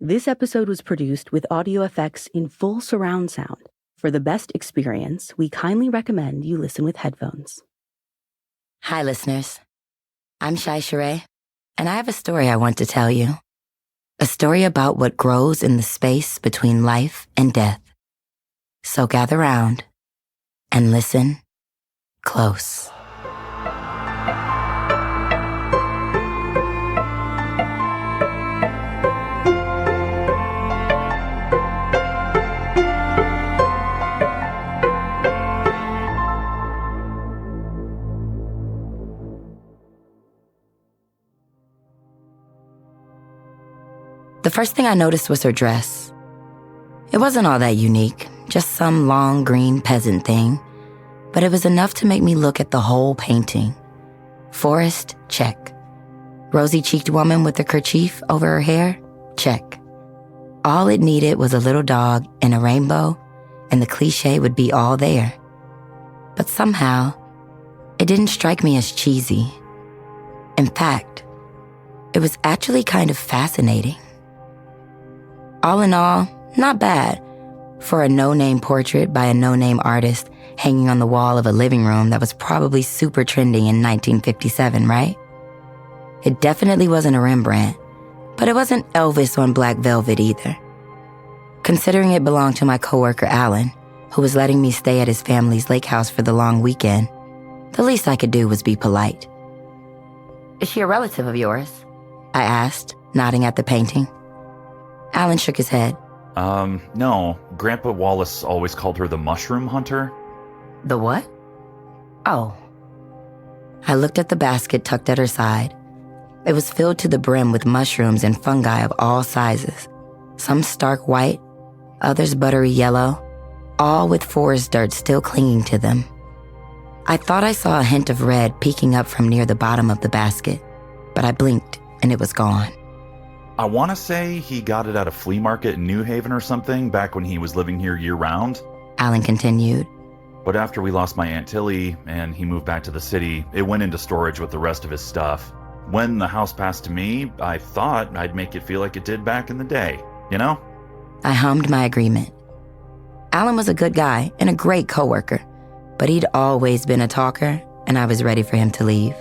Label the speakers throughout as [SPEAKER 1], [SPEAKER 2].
[SPEAKER 1] This episode was produced with audio effects in full surround sound. For the best experience, we kindly recommend you listen with headphones.
[SPEAKER 2] Hi, listeners. I'm Shai Sheree, and I have a story I want to tell you. A story about what grows in the space between life and death. So gather round and listen close. The first thing I noticed was her dress. It wasn't all that unique, just some long green peasant thing, but it was enough to make me look at the whole painting. Forest, check. Rosy-cheeked woman with a kerchief over her hair, check. All it needed was a little dog and a rainbow, and the cliché would be all there. But somehow, it didn't strike me as cheesy. In fact, it was actually kind of fascinating. All in all, not bad for a no-name portrait by a no-name artist hanging on the wall of a living room that was probably super trendy in 1957, right? It definitely wasn't a Rembrandt, but it wasn't Elvis on black velvet either. Considering it belonged to my coworker Alan, who was letting me stay at his family's lake house for the long weekend, the least I could do was be polite. "Is she a relative of yours?" I asked, nodding at the painting. Alan shook his head.
[SPEAKER 3] No. Grandpa Wallace always called her the mushroom hunter.
[SPEAKER 2] The what? Oh. I looked at the basket tucked at her side. It was filled to the brim with mushrooms and fungi of all sizes. Some stark white, others buttery yellow, all with forest dirt still clinging to them. I thought I saw a hint of red peeking up from near the bottom of the basket, but I blinked and it was gone.
[SPEAKER 3] I want to say he got it at a flea market in New Haven or something back when he was living here year-round.
[SPEAKER 2] Alan continued.
[SPEAKER 3] But after we lost my Aunt Tilly and he moved back to the city, it went into storage with the rest of his stuff. When the house passed to me, I thought I'd make it feel like it did back in the day, you know?
[SPEAKER 2] I hummed my agreement. Alan was a good guy and a great coworker, but he'd always been a talker, and I was ready for him to leave.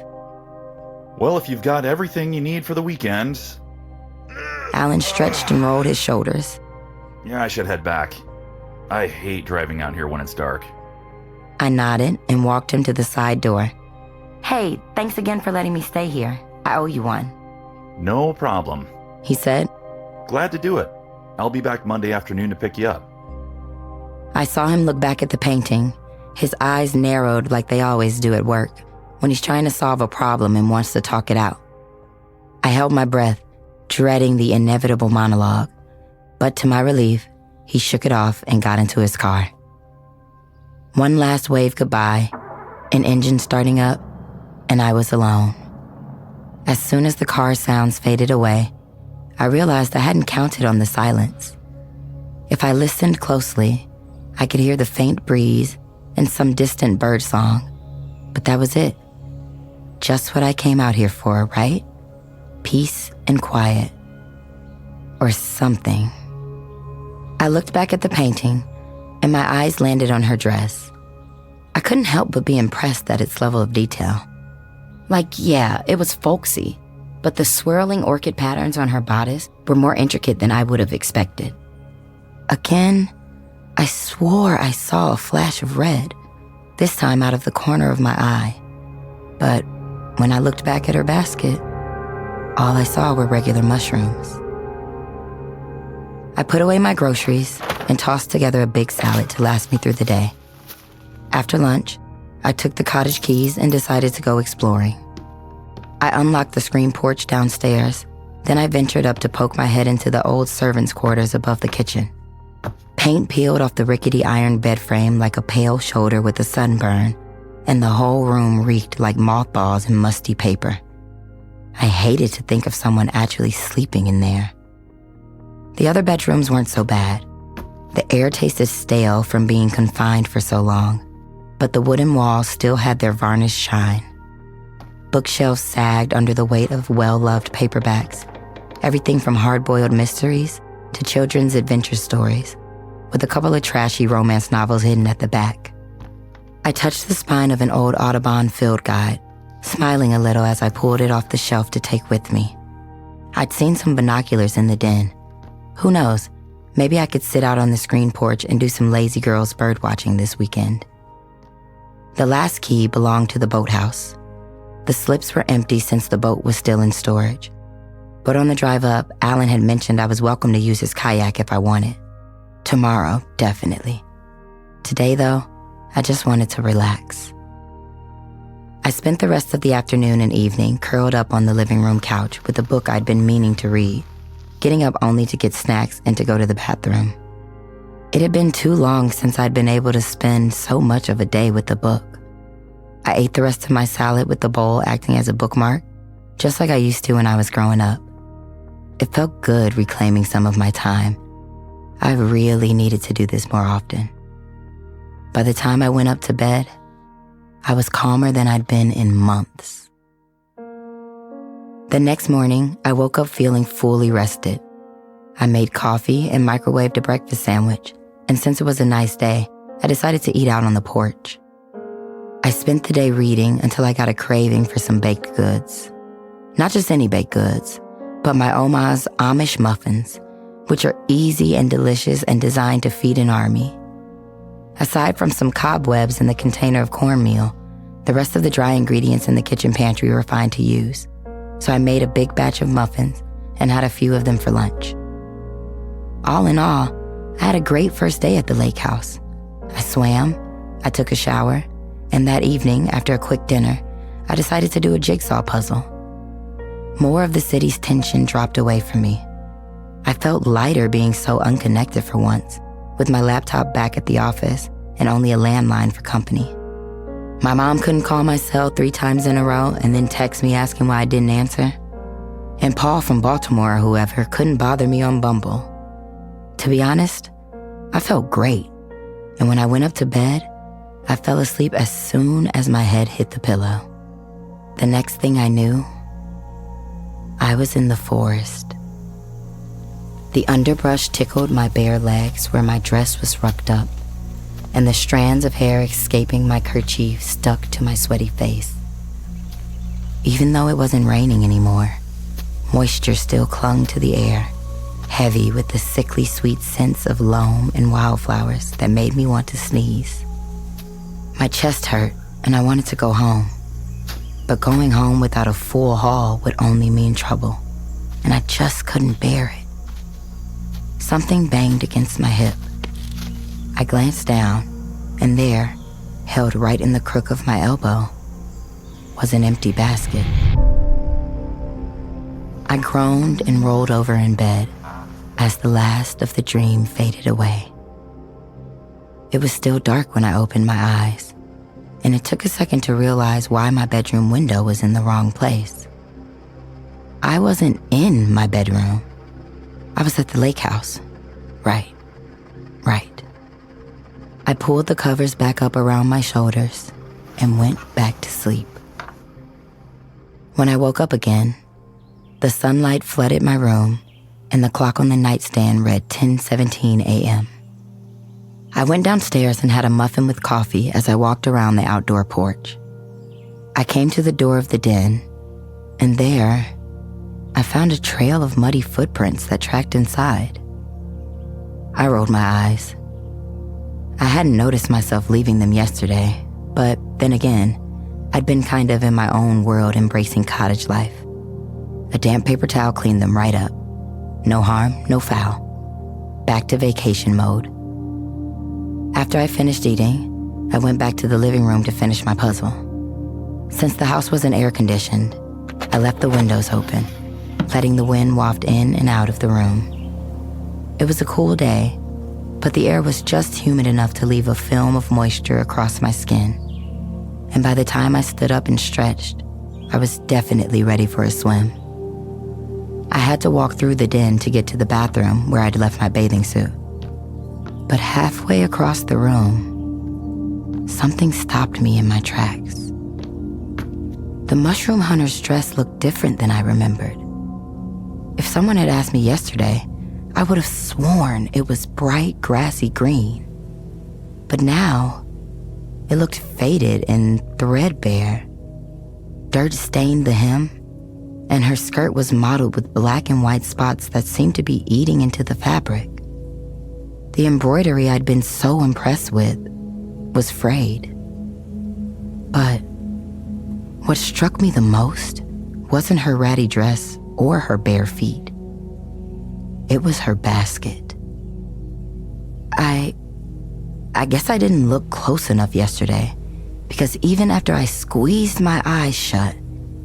[SPEAKER 3] Well, if you've got everything you need for the weekend...
[SPEAKER 2] Alan stretched and rolled his shoulders.
[SPEAKER 3] Yeah, I should head back. I hate driving out here when it's dark.
[SPEAKER 2] I nodded and walked him to the side door. "Hey, thanks again for letting me stay here. I owe you one."
[SPEAKER 3] No problem,
[SPEAKER 2] he said.
[SPEAKER 3] "Glad to do it. I'll be back Monday afternoon to pick you up."
[SPEAKER 2] I saw him look back at the painting. His eyes narrowed like they always do at work, when he's trying to solve a problem and wants to talk it out. I held my breath, dreading the inevitable monologue, but to my relief, he shook it off and got into his car. One last wave goodbye, an engine starting up, and I was alone. As soon as the car sounds faded away, I realized I hadn't counted on the silence. If I listened closely, I could hear the faint breeze and some distant bird song, but that was it. Just what I came out here for, right? Peace and quiet. Or something. I looked back at the painting, and my eyes landed on her dress. I couldn't help but be impressed at its level of detail. Yeah, it was folksy, but the swirling orchid patterns on her bodice were more intricate than I would have expected. Again, I swore I saw a flash of red, this time out of the corner of my eye. But when I looked back at her basket, all I saw were regular mushrooms. I put away my groceries and tossed together a big salad to last me through the day. After lunch, I took the cottage keys and decided to go exploring. I unlocked the screen porch downstairs, then I ventured up to poke my head into the old servants' quarters above the kitchen. Paint peeled off the rickety iron bed frame like a pale shoulder with a sunburn, and the whole room reeked like mothballs and musty paper. I hated to think of someone actually sleeping in there. The other bedrooms weren't so bad. The air tasted stale from being confined for so long, but the wooden walls still had their varnished shine. Bookshelves sagged under the weight of well-loved paperbacks, Everything from hard-boiled mysteries to children's adventure stories, with a couple of trashy romance novels hidden at the back. I touched the spine of an old Audubon field guide, smiling a little as I pulled it off the shelf to take with me. I'd seen some binoculars in the den. Who knows, maybe I could sit out on the screen porch and do some lazy girls birdwatching this weekend. The last key belonged to the boathouse. The slips were empty since the boat was still in storage. But on the drive up, Alan had mentioned I was welcome to use his kayak if I wanted. Tomorrow, definitely. Today, though, I just wanted to relax. I spent the rest of the afternoon and evening curled up on the living room couch with a book I'd been meaning to read, getting up only to get snacks and to go to the bathroom. It had been too long since I'd been able to spend so much of a day with the book. I ate the rest of my salad with the bowl acting as a bookmark, just like I used to when I was growing up. It felt good reclaiming some of my time. I really needed to do this more often. By the time I went up to bed, I was calmer than I'd been in months. The next morning, I woke up feeling fully rested. I made coffee and microwaved a breakfast sandwich, and since it was a nice day, I decided to eat out on the porch. I spent the day reading until I got a craving for some baked goods. Not just any baked goods, but my Oma's Amish muffins, which are easy and delicious and designed to feed an army. Aside from some cobwebs in the container of cornmeal, the rest of the dry ingredients in the kitchen pantry were fine to use, so I made a big batch of muffins and had a few of them for lunch. All in all, I had a great first day at the lake house. I swam, I took a shower, and that evening, after a quick dinner, I decided to do a jigsaw puzzle. More of the city's tension dropped away from me. I felt lighter being so unconnected for once, with my laptop back at the office and only a landline for company. My mom couldn't call my cell 3 times in a row and then text me asking why I didn't answer. And Paul from Baltimore or whoever couldn't bother me on Bumble. To be honest, I felt great. And when I went up to bed, I fell asleep as soon as my head hit the pillow. The next thing I knew, I was in the forest. The underbrush tickled my bare legs where my dress was rucked up, and the strands of hair escaping my kerchief stuck to my sweaty face. Even though it wasn't raining anymore, moisture still clung to the air, heavy with the sickly sweet scents of loam and wildflowers that made me want to sneeze. My chest hurt, and I wanted to go home. But going home without a full haul would only mean trouble, and I just couldn't bear it. Something banged against my hip. I glanced down, and there, held right in the crook of my elbow, was an empty basket. I groaned and rolled over in bed as the last of the dream faded away. It was still dark when I opened my eyes, and it took a second to realize why my bedroom window was in the wrong place. I wasn't in my bedroom. I was at the lake house. Right. I pulled the covers back up around my shoulders and went back to sleep. When I woke up again, the sunlight flooded my room and the clock on the nightstand read 10:17 a.m. I went downstairs and had a muffin with coffee as I walked around the outdoor porch. I came to the door of the den, and there, I found a trail of muddy footprints that tracked inside. I rolled my eyes. I hadn't noticed myself leaving them yesterday, but then again, I'd been kind of in my own world embracing cottage life. A damp paper towel cleaned them right up. No harm, no foul. Back to vacation mode. After I finished eating, I went back to the living room to finish my puzzle. Since the house wasn't air-conditioned, I left the windows open, letting the wind waft in and out of the room. It was a cool day, but the air was just humid enough to leave a film of moisture across my skin. And by the time I stood up and stretched, I was definitely ready for a swim. I had to walk through the den to get to the bathroom where I'd left my bathing suit. But halfway across the room, something stopped me in my tracks. The mushroom hunter's dress looked different than I remembered. If someone had asked me yesterday, I would have sworn it was bright grassy green. But now, it looked faded and threadbare. Dirt stained the hem, and her skirt was mottled with black and white spots that seemed to be eating into the fabric. The embroidery I'd been so impressed with was frayed. But what struck me the most wasn't her ratty dress or her bare feet. It was her basket. I guess I didn't look close enough yesterday, because even after I squeezed my eyes shut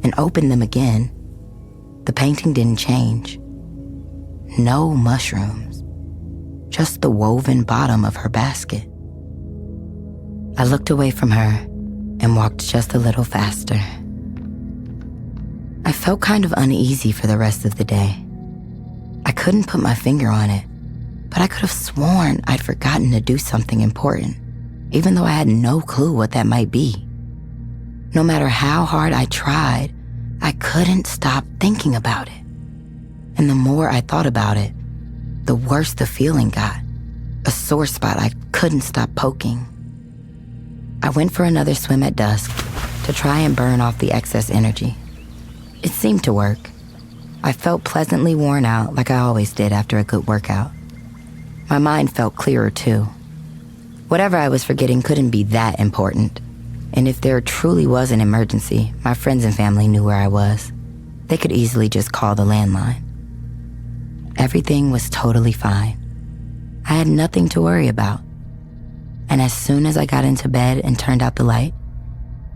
[SPEAKER 2] and opened them again, the painting didn't change. No mushrooms, just the woven bottom of her basket. I looked away from her and walked just a little faster. I felt kind of uneasy for the rest of the day. I couldn't put my finger on it, but I could have sworn I'd forgotten to do something important, even though I had no clue what that might be. No matter how hard I tried, I couldn't stop thinking about it. And the more I thought about it, the worse the feeling got, a sore spot I couldn't stop poking. I went for another swim at dusk to try and burn off the excess energy. It seemed to work. I felt pleasantly worn out like I always did after a good workout. My mind felt clearer too. Whatever I was forgetting couldn't be that important. And if there truly was an emergency, my friends and family knew where I was. They could easily just call the landline. Everything was totally fine. I had nothing to worry about. And as soon as I got into bed and turned out the light,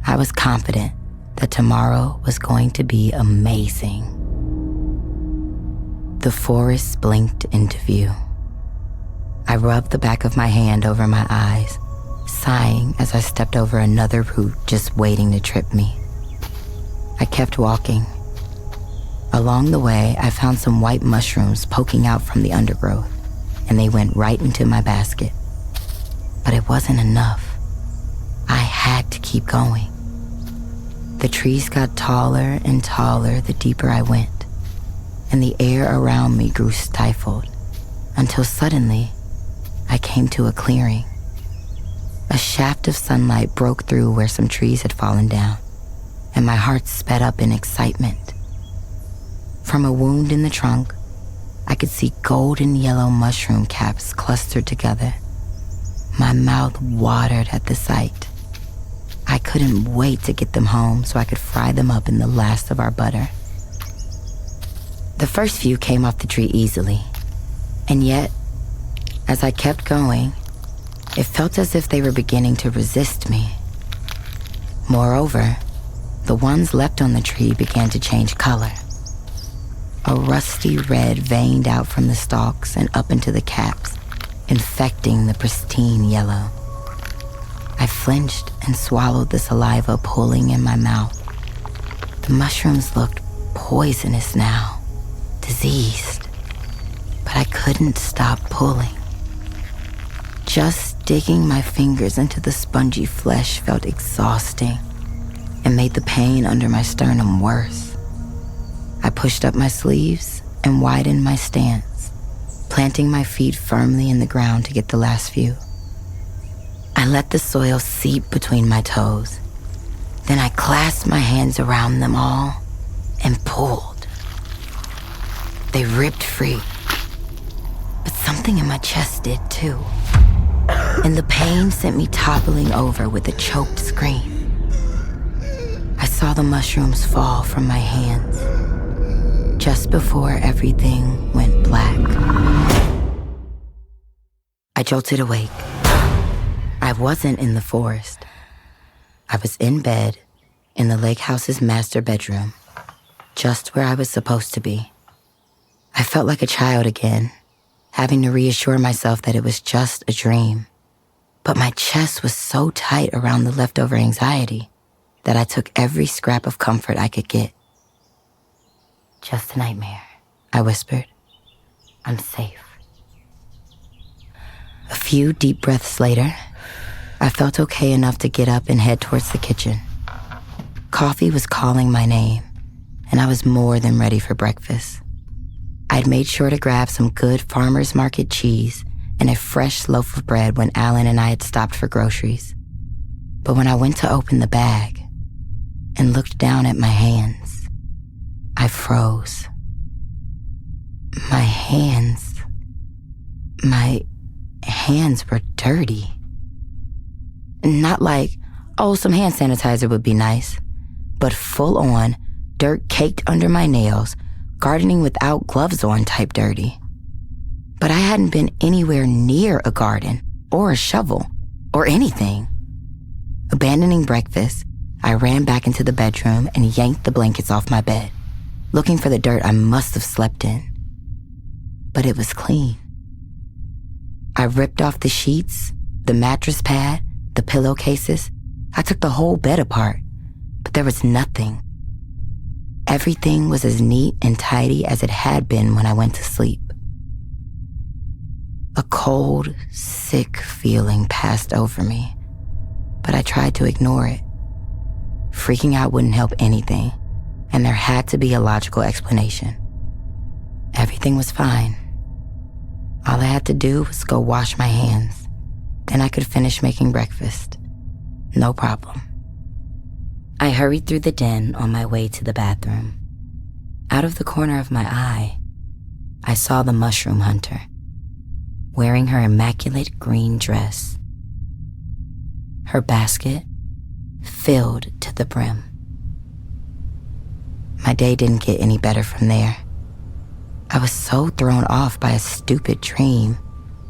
[SPEAKER 2] I was confident that tomorrow was going to be amazing. The forest blinked into view. I rubbed the back of my hand over my eyes, sighing as I stepped over another root just waiting to trip me. I kept walking. Along the way, I found some white mushrooms poking out from the undergrowth, and they went right into my basket. But it wasn't enough. I had to keep going. The trees got taller and taller the deeper I went, and the air around me grew stifled, until suddenly, I came to a clearing. A shaft of sunlight broke through where some trees had fallen down, and my heart sped up in excitement. From a wound in the trunk, I could see golden yellow mushroom caps clustered together. My mouth watered at the sight. I couldn't wait to get them home so I could fry them up in the last of our butter. The first few came off the tree easily, and yet, as I kept going, it felt as if they were beginning to resist me. Moreover, the ones left on the tree began to change color. A rusty red veined out from the stalks and up into the caps, infecting the pristine yellow. I flinched and swallowed the saliva pooling in my mouth. The mushrooms looked poisonous now, diseased, but I couldn't stop pulling. Just digging my fingers into the spongy flesh felt exhausting and made the pain under my sternum worse. I pushed up my sleeves and widened my stance, planting my feet firmly in the ground to get the last few. I let the soil seep between my toes. Then I clasped my hands around them all and pulled. They ripped free, but something in my chest did too. And the pain sent me toppling over with a choked scream. I saw the mushrooms fall from my hands just before everything went black. I jolted awake. I wasn't in the forest. I was in bed in the lake house's master bedroom, just where I was supposed to be. I felt like a child again, having to reassure myself that it was just a dream. But my chest was so tight around the leftover anxiety that I took every scrap of comfort I could get. Just a nightmare, I whispered. I'm safe. A few deep breaths later, I felt okay enough to get up and head towards the kitchen. Coffee was calling my name, and I was more than ready for breakfast. I'd made sure to grab some good farmer's market cheese and a fresh loaf of bread when Alan and I had stopped for groceries. But when I went to open the bag and looked down at my hands, I froze. My hands were dirty. Not like, oh, some hand sanitizer would be nice, but full on, dirt caked under my nails, gardening without gloves on type dirty. But I hadn't been anywhere near a garden or a shovel or anything. Abandoning breakfast, I ran back into the bedroom and yanked the blankets off my bed, looking for the dirt I must have slept in. But it was clean. I ripped off the sheets, the mattress pad, the pillowcases. I took the whole bed apart, but there was nothing. Everything was as neat and tidy as it had been when I went to sleep. A cold, sick feeling passed over me, but I tried to ignore it. Freaking out wouldn't help anything, and there had to be a logical explanation. Everything was fine. All I had to do was go wash my hands. Then I could finish making breakfast. No problem. I hurried through the den on my way to the bathroom. Out of the corner of my eye, I saw the mushroom hunter, wearing her immaculate green dress. Her basket filled to the brim. My day didn't get any better from there. I was so thrown off by a stupid dream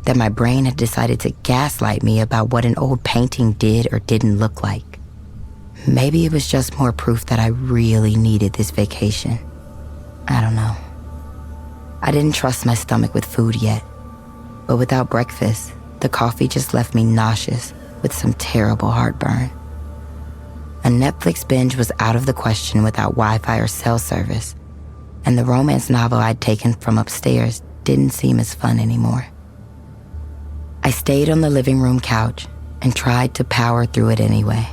[SPEAKER 2] that my brain had decided to gaslight me about what an old painting did or didn't look like. Maybe it was just more proof that I really needed this vacation. I don't know. I didn't trust my stomach with food yet, but without breakfast, the coffee just left me nauseous with some terrible heartburn. A Netflix binge was out of the question without Wi-Fi or cell service, and the romance novel I'd taken from upstairs didn't seem as fun anymore. I stayed on the living room couch and tried to power through it anyway.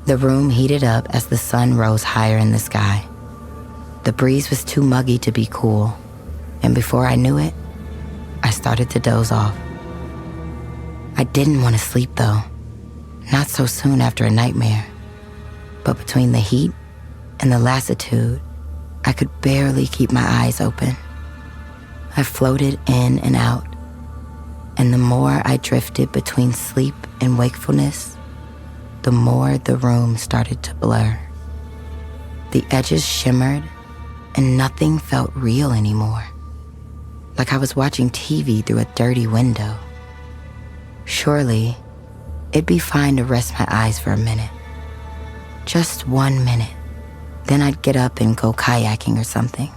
[SPEAKER 2] The room heated up as the sun rose higher in the sky. The breeze was too muggy to be cool, and before I knew it, I started to doze off. I didn't want to sleep though, not so soon after a nightmare. But between the heat and the lassitude, I could barely keep my eyes open. I floated in and out, and the more I drifted between sleep and wakefulness, the more the room started to blur. The edges shimmered, and nothing felt real anymore, like I was watching TV through a dirty window. Surely, it'd be fine to rest my eyes for a minute. Just 1 minute. Then I'd get up and go kayaking or something.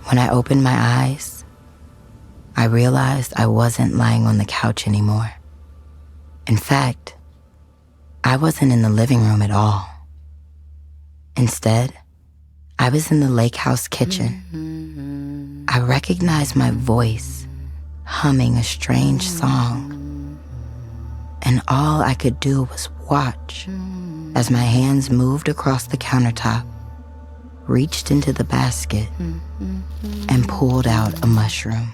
[SPEAKER 2] When I opened my eyes, I realized I wasn't lying on the couch anymore. In fact, I wasn't in the living room at all. Instead, I was in the lake house kitchen. I recognized my voice, humming a strange song. And all I could do was watch as my hands moved across the countertop, reached into the basket, and pulled out a mushroom.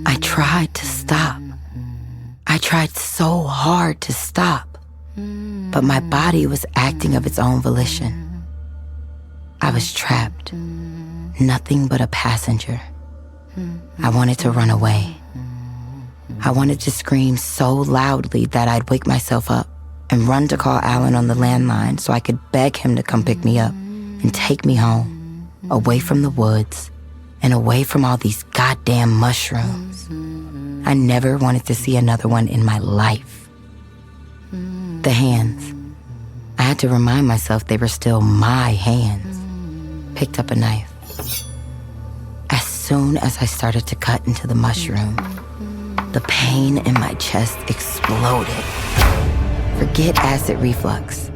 [SPEAKER 2] I tried to stop. I tried so hard to stop, but my body was acting of its own volition. I was trapped, nothing but a passenger. I wanted to run away. I wanted to scream so loudly that I'd wake myself up and run to call Alan on the landline so I could beg him to come pick me up and take me home, away from the woods and away from all these goddamn mushrooms. I never wanted to see another one in my life. The hands. I had to remind myself they were still my hands. Picked up a knife. As soon as I started to cut into the mushroom, the pain in my chest exploded. Forget acid reflux.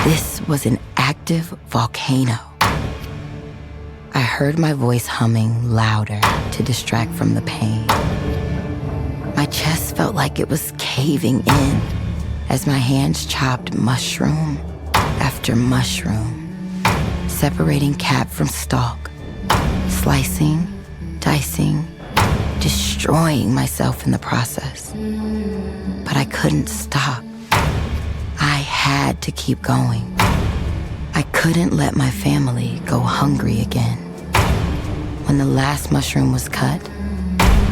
[SPEAKER 2] This was an active volcano. I heard my voice humming louder to distract from the pain. My chest felt like it was caving in as my hands chopped mushroom after mushroom, separating cap from stalk slicing, dicing, destroying myself in the process. But I couldn't stop. I had to keep going. I couldn't let my family go hungry again. When the last mushroom was cut,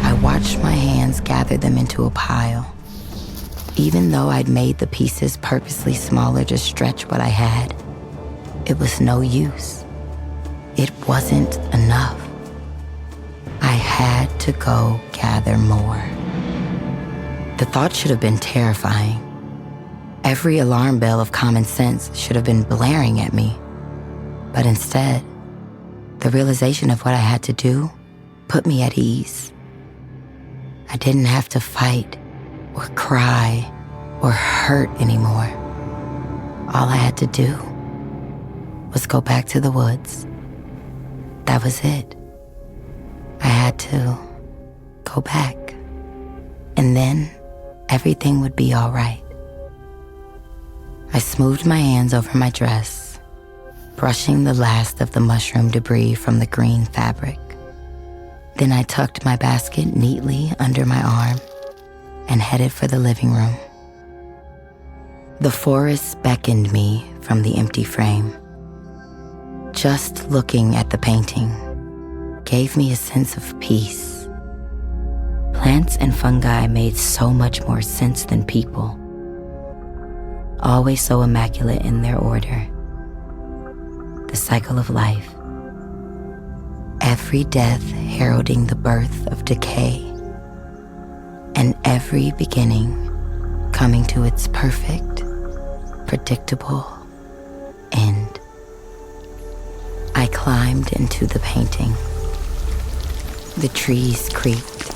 [SPEAKER 2] I watched my hands gather them into a pile. Even though I'd made the pieces purposely smaller to stretch what I had, it was no use. It wasn't enough. I had to go gather more. The thought should have been terrifying. Every alarm bell of common sense should have been blaring at me. But instead, the realization of what I had to do put me at ease. I didn't have to fight or cry or hurt anymore. All I had to do was go back to the woods. That was it. I had to go back. And then everything would be all right. I smoothed my hands over my dress, brushing the last of the mushroom debris from the green fabric. Then I tucked my basket neatly under my arm and headed for the living room. The forest beckoned me from the empty frame. Just looking at the painting gave me a sense of peace. Plants and fungi made so much more sense than people. Always so immaculate in their order. The cycle of life. Every death heralding the birth of decay. And every beginning coming to its perfect, predictable end. I climbed into the painting. The trees creaked.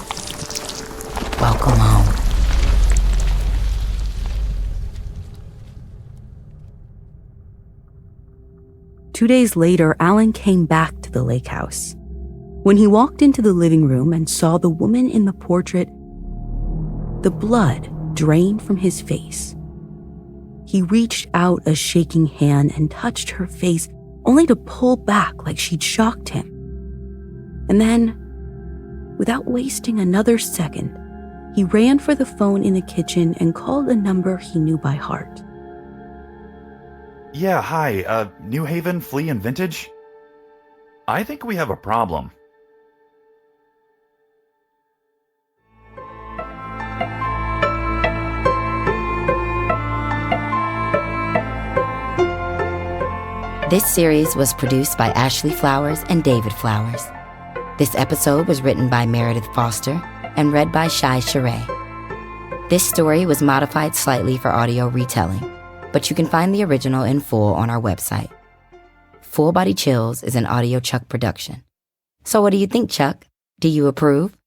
[SPEAKER 2] Welcome home.
[SPEAKER 1] Two days later, Alan came back to the lake house. When he walked into the living room and saw the woman in the portrait, the blood drained from his face. He reached out a shaking hand and touched her face, only to pull back like she'd shocked him. And then, without wasting another second, he ran for the phone in the kitchen and called a number he knew by heart.
[SPEAKER 3] Yeah, hi, New Haven Flea and Vintage? I think we have a problem.
[SPEAKER 2] This series was produced by Ashley Flowers and David Flowers. This episode was written by Meredith Foster and read by Shai Sheree. This story was modified slightly for audio retelling, but you can find the original in full on our website. Full Body Chills is an Audio Chuck production. So what do you think, Chuck? Do you approve?